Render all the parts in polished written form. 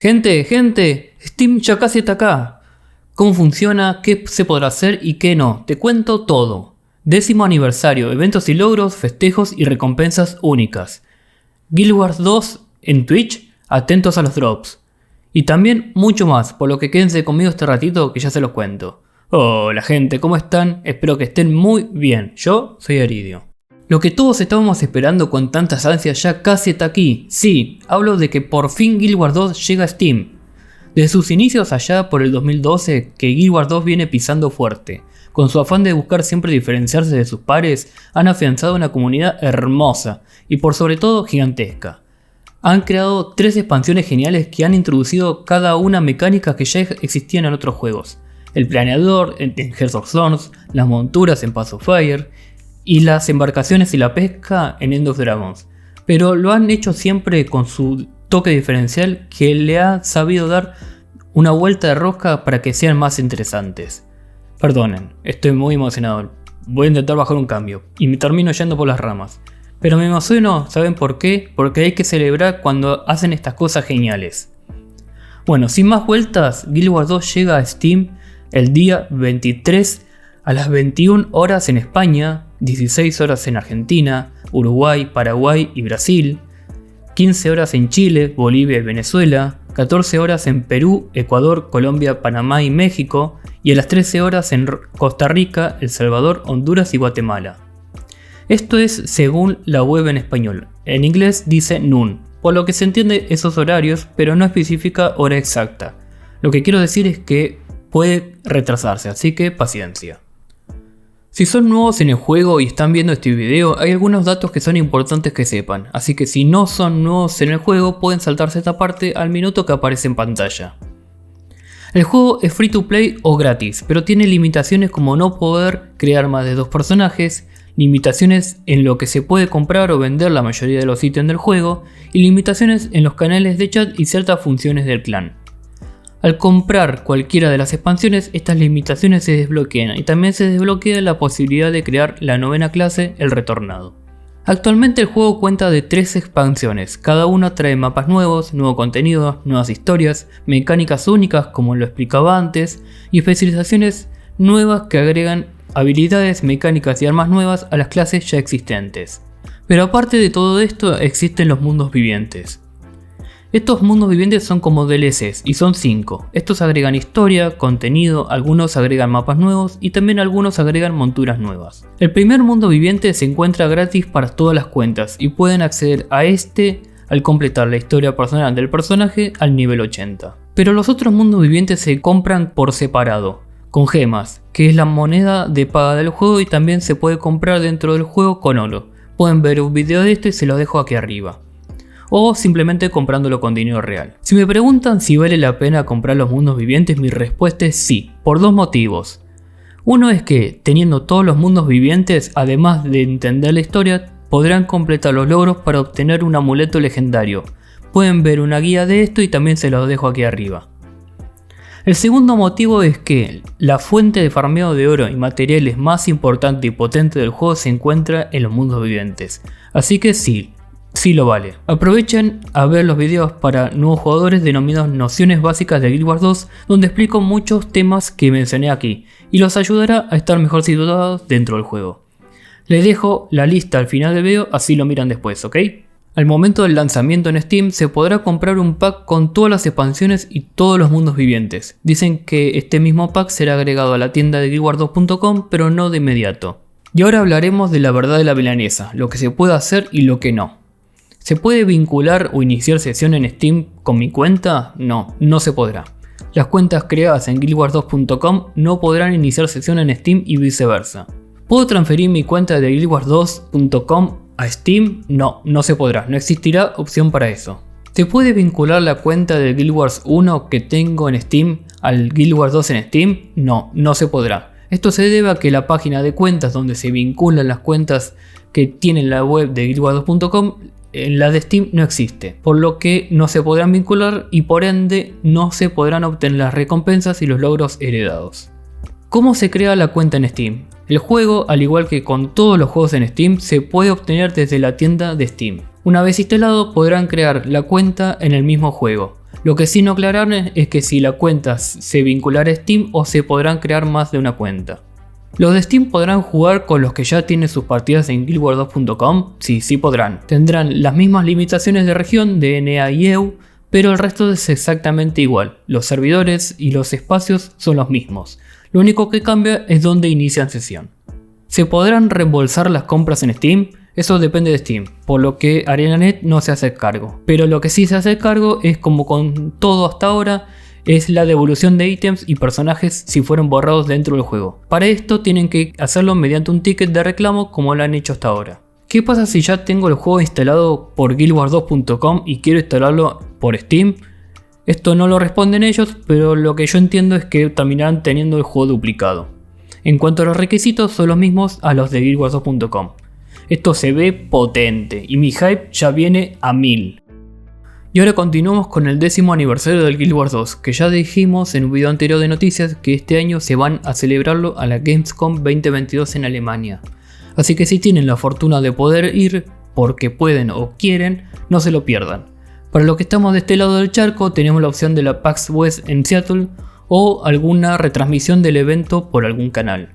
Gente, Steam ya casi está acá. ¿Cómo funciona? ¿Qué se podrá hacer y qué no? Te cuento todo. 10º aniversario, eventos y logros, festejos y recompensas únicas. Guild Wars 2 en Twitch, atentos a los drops. Y también mucho más, por lo que quédense conmigo este ratito que ya se los cuento. Hola gente, ¿cómo están? Espero que estén muy bien. Yo soy Aridio. Lo que todos estábamos esperando con tantas ansias ya casi está aquí. Sí, hablo de que por fin Guild Wars 2 llega a Steam. Desde sus inicios allá por el 2012 que Guild Wars 2 viene pisando fuerte. Con su afán de buscar siempre diferenciarse de sus pares, han afianzado una comunidad hermosa y por sobre todo gigantesca. Han creado 3 expansiones geniales que han introducido cada una mecánicas que ya existían en otros juegos. El planeador en Hearts of Thorns, las monturas en Path of Fire y las embarcaciones y la pesca en End of Dragons. Pero lo han hecho siempre con su toque diferencial que le ha sabido dar una vuelta de rosca para que sean más interesantes. Perdonen, estoy muy emocionado. Voy a intentar bajar un cambio y me termino yendo por las ramas. Pero me emociono, ¿saben por qué? Porque hay que celebrar cuando hacen estas cosas geniales. Bueno, sin más vueltas, Guild Wars 2 llega a Steam el día 23 a las 21 horas en España, 16 horas en Argentina, Uruguay, Paraguay y Brasil, 15 horas en Chile, Bolivia y Venezuela, 14 horas en Perú, Ecuador, Colombia, Panamá y México, y a las 13 horas en Costa Rica, El Salvador, Honduras y Guatemala. Esto es según la web en español. En inglés dice noon, por lo que se entiende esos horarios, pero no especifica hora exacta. Lo que quiero decir es que puede retrasarse, así que paciencia. Si son nuevos en el juego y están viendo este video, hay algunos datos que son importantes que sepan, así que si no son nuevos en el juego pueden saltarse esta parte al minuto que aparece en pantalla. El juego es free to play o gratis, pero tiene limitaciones como no poder crear más de 2 personajes, limitaciones en lo que se puede comprar o vender la mayoría de los ítems del juego, y limitaciones en los canales de chat y ciertas funciones del clan. Al comprar cualquiera de las expansiones, estas limitaciones se desbloquean y también se desbloquea la posibilidad de crear la 9ª clase, el Retornado. Actualmente el juego cuenta de 3 expansiones, cada una trae mapas nuevos, nuevo contenido, nuevas historias, mecánicas únicas como lo explicaba antes, y especializaciones nuevas que agregan habilidades, mecánicas y armas nuevas a las clases ya existentes. Pero aparte de todo esto existen los mundos vivientes. Estos mundos vivientes son como DLCs y son 5. Estos agregan historia, contenido, algunos agregan mapas nuevos y también algunos agregan monturas nuevas. El primer mundo viviente se encuentra gratis para todas las cuentas y pueden acceder a este al completar la historia personal del personaje al nivel 80. Pero los otros mundos vivientes se compran por separado, con gemas, que es la moneda de paga del juego y también se puede comprar dentro del juego con oro. Pueden ver un video de esto y se los dejo aquí arriba. O simplemente comprándolo con dinero real. Si me preguntan si vale la pena comprar los mundos vivientes, mi respuesta es sí, por 2 motivos. Uno es que, teniendo todos los mundos vivientes, además de entender la historia, podrán completar los logros para obtener un amuleto legendario. Pueden ver una guía de esto y también se los dejo aquí arriba. El segundo motivo es que la fuente de farmeo de oro y materiales más importante y potente del juego se encuentra en los mundos vivientes. Así que sí lo vale. Aprovechen a ver los videos para nuevos jugadores denominados Nociones Básicas de Guild Wars 2, donde explico muchos temas que mencioné aquí y los ayudará a estar mejor situados dentro del juego. Les dejo la lista al final del video, así lo miran después, ¿ok? Al momento del lanzamiento en Steam se podrá comprar un pack con todas las expansiones y todos los mundos vivientes. Dicen que este mismo pack será agregado a la tienda de guildwars2.com, pero no de inmediato. Y ahora hablaremos de la verdad de la milanesa, lo que se puede hacer y lo que no. ¿Se puede vincular o iniciar sesión en Steam con mi cuenta? No se podrá. Las cuentas creadas en guildwars2.com no podrán iniciar sesión en Steam y viceversa. ¿Puedo transferir mi cuenta de guildwars2.com a Steam? No se podrá, no existirá opción para eso. ¿Se puede vincular la cuenta de Guild Wars 1 que tengo en Steam al Guild Wars 2 en Steam? No se podrá. Esto se debe a que la página de cuentas donde se vinculan las cuentas que tiene la web de guildwars2.com en la de Steam no existe, por lo que no se podrán vincular y por ende no se podrán obtener las recompensas y los logros heredados. ¿Cómo se crea la cuenta en Steam? El juego, al igual que con todos los juegos en Steam, se puede obtener desde la tienda de Steam. Una vez instalado podrán crear la cuenta en el mismo juego. Lo que sí no aclararon es que si la cuenta se vinculará a Steam o se podrán crear más de una cuenta. Los de Steam podrán jugar con los que ya tienen sus partidas en guildwars2.com, sí podrán. Tendrán las mismas limitaciones de región de NA y EU, pero el resto es exactamente igual. Los servidores y los espacios son los mismos. Lo único que cambia es dónde inician sesión. ¿Se podrán reembolsar las compras en Steam? Eso depende de Steam, por lo que ArenaNet no se hace cargo. Pero lo que sí se hace cargo es, como con todo hasta ahora, es la devolución de ítems y personajes si fueron borrados dentro del juego. Para esto tienen que hacerlo mediante un ticket de reclamo como lo han hecho hasta ahora. ¿Qué pasa si ya tengo el juego instalado por guildwars2.com y quiero instalarlo por Steam? Esto no lo responden ellos, pero lo que yo entiendo es que terminarán teniendo el juego duplicado. En cuanto a los requisitos, son los mismos a los de guildwars2.com. Esto se ve potente y mi hype ya viene a 1000. Y ahora continuamos con el 10º aniversario del Guild Wars 2, que ya dijimos en un video anterior de noticias que este año se van a celebrarlo a la Gamescom 2022 en Alemania. Así que si tienen la fortuna de poder ir, porque pueden o quieren, no se lo pierdan. Para los que estamos de este lado del charco, tenemos la opción de la PAX West en Seattle o alguna retransmisión del evento por algún canal.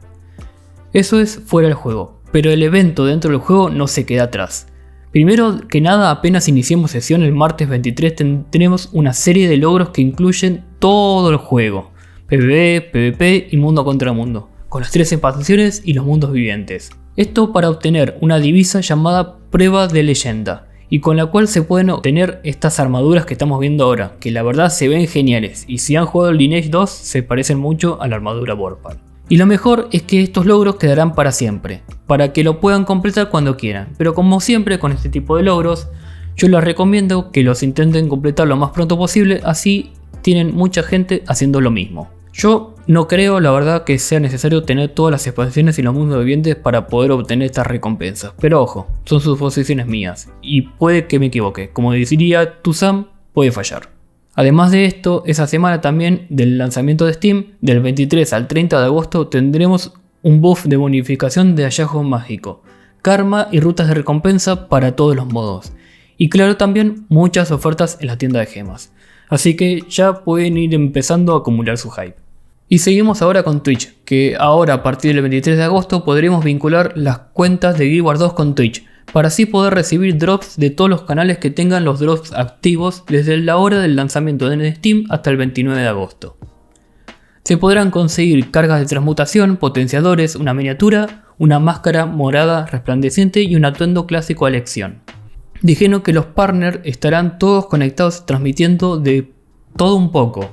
Eso es fuera del juego, pero el evento dentro del juego no se queda atrás. Primero que nada, apenas iniciemos sesión el martes 23 tendremos una serie de logros que incluyen todo el juego. PvE, PvP y mundo contra mundo, con las 3 expansiones y los mundos vivientes. Esto para obtener una divisa llamada Prueba de Leyenda, y con la cual se pueden obtener estas armaduras que estamos viendo ahora, que la verdad se ven geniales, y si han jugado el Lineage 2 se parecen mucho a la armadura Warpath. Y lo mejor es que estos logros quedarán para siempre, para que lo puedan completar cuando quieran, pero como siempre con este tipo de logros, yo les recomiendo que los intenten completar lo más pronto posible, así tienen mucha gente haciendo lo mismo. Yo no creo la verdad que sea necesario tener todas las expansiones y los mundos vivientes para poder obtener estas recompensas, pero ojo, son suposiciones mías, y puede que me equivoque, como diría Tuzam, puede fallar. Además de esto, esa semana también del lanzamiento de Steam, del 23 al 30 de agosto tendremos un buff de bonificación de hallazgo mágico, karma y rutas de recompensa para todos los modos. Y claro, también muchas ofertas en la tienda de gemas. Así que ya pueden ir empezando a acumular su hype. Y seguimos ahora con Twitch, que ahora a partir del 23 de agosto podremos vincular las cuentas de Guild Wars 2 con Twitch, para así poder recibir drops de todos los canales que tengan los drops activos desde la hora del lanzamiento de Steam hasta el 29 de agosto. Se podrán conseguir cargas de transmutación, potenciadores, una miniatura, una máscara morada resplandeciente y un atuendo clásico a elección. Dijeron que los partners estarán todos conectados transmitiendo de todo un poco,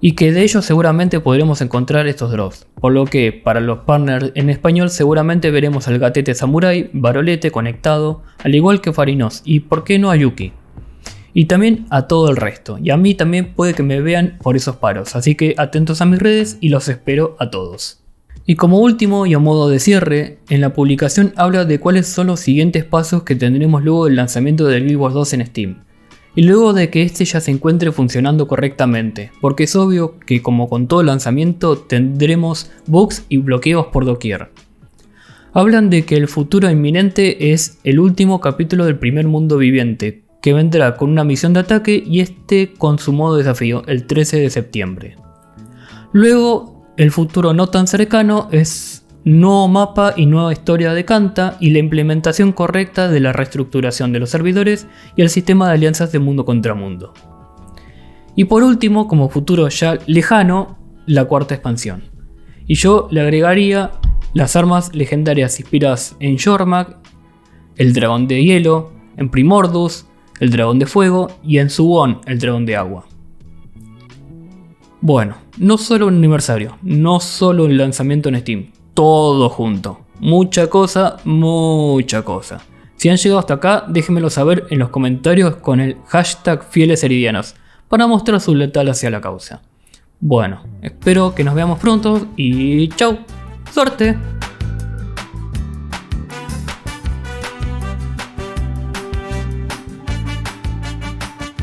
y que de ellos seguramente podremos encontrar estos drops, por lo que para los partners en español seguramente veremos al Gatete Samurai, Barolete conectado, al igual que Farinos y por qué no a Yuki. Y también a todo el resto, y a mí también puede que me vean por esos paros, así que atentos a mis redes y los espero a todos. Y como último y a modo de cierre, en la publicación habla de cuáles son los siguientes pasos que tendremos luego del lanzamiento del Guild Wars 2 en Steam. Y luego de que este ya se encuentre funcionando correctamente, porque es obvio que como con todo lanzamiento tendremos bugs y bloqueos por doquier. Hablan de que el futuro inminente es el último capítulo del primer mundo viviente, que vendrá con una misión de ataque y este con su modo desafío el 13 de septiembre. Luego, el futuro no tan cercano es nuevo mapa y nueva historia de Kanta y la implementación correcta de la reestructuración de los servidores y el sistema de alianzas de mundo contra mundo. Y por último, como futuro ya lejano, la cuarta expansión. Y yo le agregaría las armas legendarias inspiradas en Jormak, el dragón de hielo, en Primordus, el dragón de fuego y en Suwon, el dragón de agua. Bueno, no solo un aniversario, no solo un lanzamiento en Steam, todo junto. Mucha cosa, mucha cosa. Si han llegado hasta acá, déjenmelo saber en los comentarios con el hashtag FielesHeridianos para mostrar su lealtad hacia la causa. Bueno, espero que nos veamos pronto y chau, suerte.